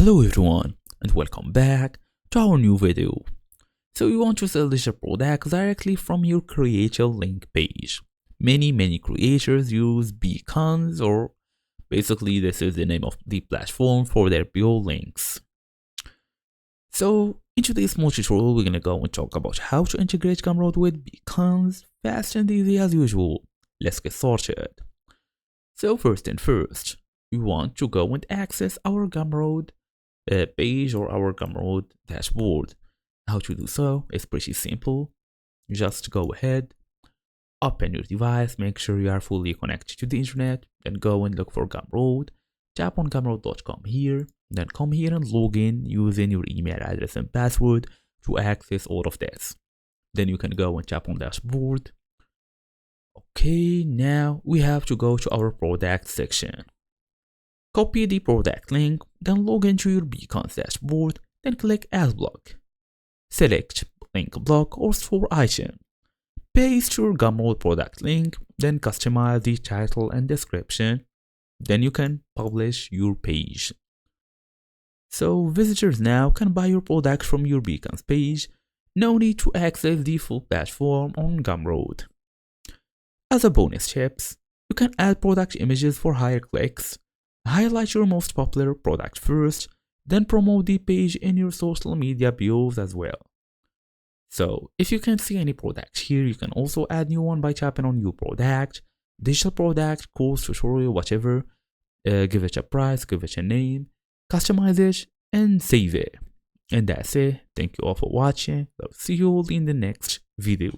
Hello everyone and welcome back to our new video. So you want to sell digital products directly from your creator link page. Many creators use beacons, or basically this is the name of the platform for their bio links. So in today's small tutorial we're gonna go and talk about how to integrate Gumroad with beacons fast and easy as usual. Let's get started. So first, we want to go and access our Gumroad page or our Gumroad dashboard. How to do so is pretty simple. Just go ahead, open your device, make sure you are fully connected to the internet, then go and look for Gumroad. Tap on gumroad.com here, then come here and log in using your email address and password to access all of this. Then you can go and tap on dashboard. Okay, now we have to go to our product section. Copy the product link, then log into your beacons dashboard, then click Add Block. Select Link Block or Store Item. Paste your Gumroad product link, then customize the title and description. Then you can publish your page. So visitors now can buy your product from your beacons page. No need to access the full platform on Gumroad. As a bonus tips, you can add product images for higher clicks. Highlight your most popular product first, then promote the page in your social media bios as well. So if you can't see any product here, you can also add new one by tapping on new product, digital product, course, tutorial, whatever. Give it a price, give it a name, customize it, and save it. And that's it. Thank you all for watching. I'll see you all in the next video.